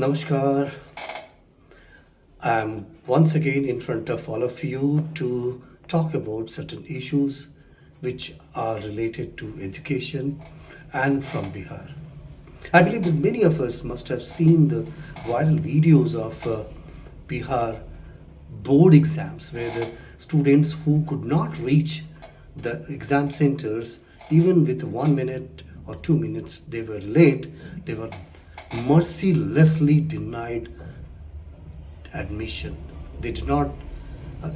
Namaskar. I'm once again in front of all of you to talk about certain issues which are related to education and from Bihar. I believe that many of us must have seen the viral videos of Bihar board exams where the students who could not reach the exam centers even with 1 minute or 2 minutes, they were late, they were mercilessly denied admission. They did not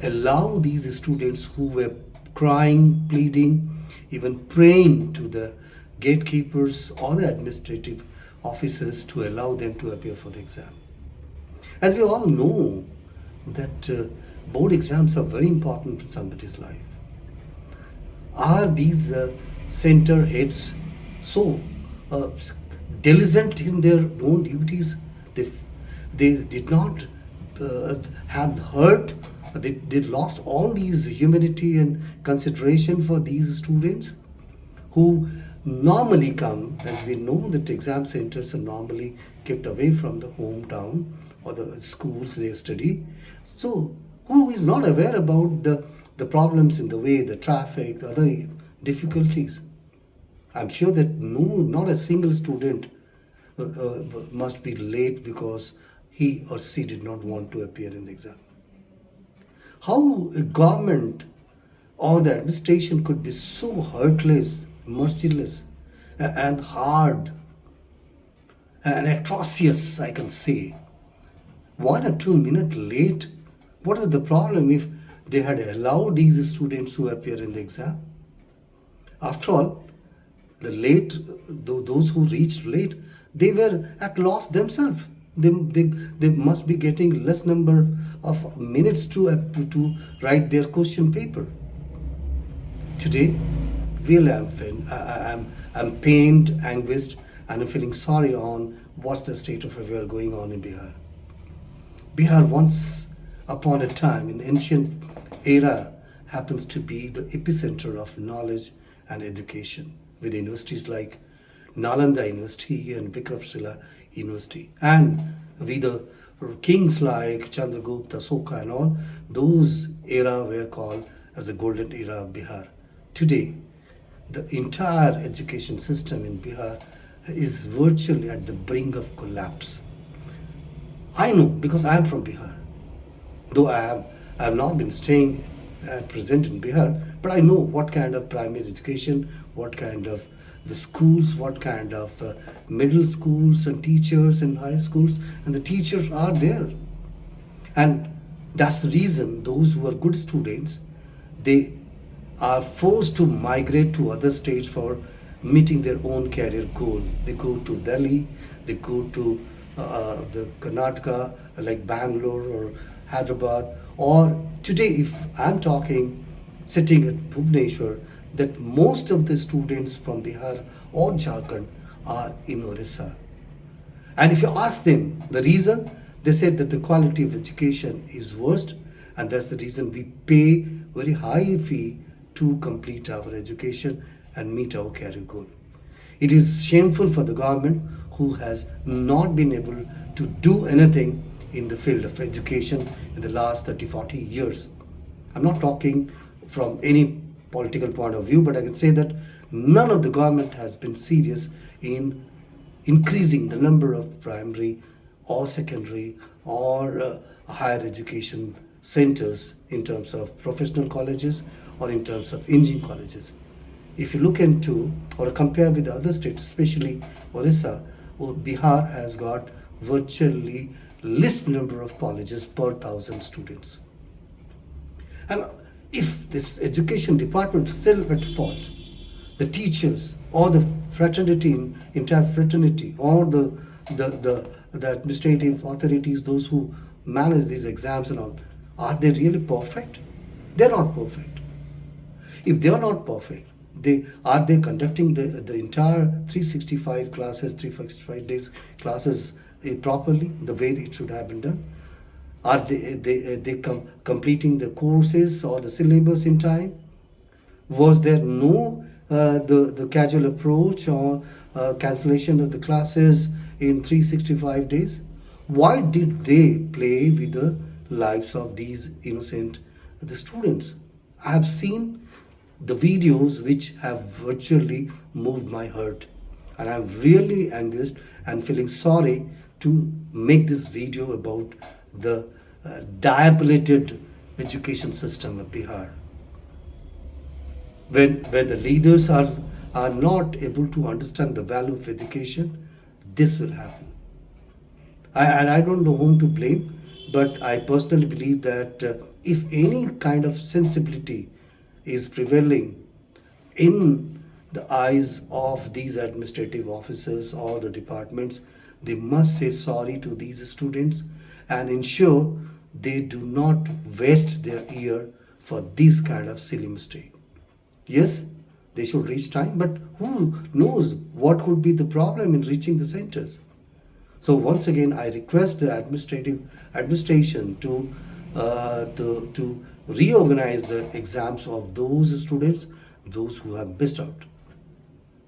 allow these students who were crying, pleading, even praying to the gatekeepers or the administrative officers to allow them to appear for the exam. As we all know, that board exams are very important in somebody's life. Are these center heads so uh, diligent in their own duties? They, they did not have hurt, they lost all these humanity and consideration for these students who normally come, as we know that exam centers are normally kept away from the hometown or the schools they study. So who is not aware about the problems in the way, the traffic, the other difficulties? I'm sure that not a single student must be late because he or she did not want to appear in the exam. How a government or the administration could be so heartless, merciless, and hard and atrocious, I can say. 1 or 2 minutes late, what was the problem if they had allowed these students to appear in the exam? After all, those who reached late, they were at loss themselves. They must be getting less number of minutes to write their question paper. Today, really I'm pained, anguished, and I'm feeling sorry on what's the state of affairs going on in Bihar. Bihar, once upon a time in the ancient era, happens to be the epicenter of knowledge and education, with universities like Nalanda University and Vikramshila University, and with the kings like Chandragupta, Soka, and all. Those era were called as the golden era of Bihar. Today, the entire education system in Bihar is virtually at the brink of collapse. I know because I am from Bihar. Though I have not been staying present in Bihar, but I know what kind of primary education, what kind of the schools, what kind of middle schools and teachers and high schools, and the teachers are there. And that's the reason those who are good students, they are forced to migrate to other states for meeting their own career goal. They go to Delhi, they go to the Karnataka, like Bangalore or Hyderabad, or today, if I'm talking, sitting at Bhubaneswar, that most of the students from Bihar or Jharkhand are in Orissa. And if you ask them the reason, they said that the quality of education is worst, and that's the reason we pay very high fee to complete our education and meet our career goal. It is shameful for the government who has not been able to do anything in the field of education in the last 30-40 years. I'm not talking from any political point of view, but I can say that none of the government has been serious in increasing the number of primary or secondary or higher education centers in terms of professional colleges or in terms of engineering colleges. If you look into or compare with the other states, especially Orissa, Bihar has got virtually least number of colleges per 1,000 students. And if this education department is still at fault, the teachers or the fraternity, entire fraternity, or the administrative authorities, those who manage these exams and all, are they really perfect? They're not perfect. If they are not perfect, are they conducting the entire 365 classes, 365 days classes properly, the way it should have been done? Are they completing the courses or the syllabus in time? Was there no the casual approach or cancellation of the classes in 365 days? Why did they play with the lives of these innocent the students? I have seen the videos which have virtually moved my heart, and I'm really anguished and feeling sorry to make this video about the dilapidated education system of Bihar. When the leaders are not able to understand the value of education, this will happen. And I don't know whom to blame, but I personally believe that if any kind of sensibility is prevailing in the eyes of these administrative officers or the departments, they must say sorry to these students and ensure they do not waste their year for this kind of silly mistake. Yes, they should reach time, but who knows what could be the problem in reaching the centers? So once again, I request the administration to reorganize the exams of those students, those who have missed out.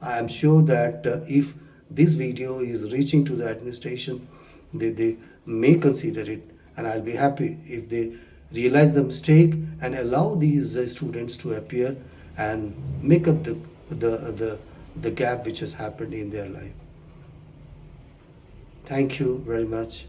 I am sure that if this video is reaching to the administration, they may consider it, and I'll be happy if they realize the mistake and allow these students to appear and make up the gap which has happened in their life. Thank you very much.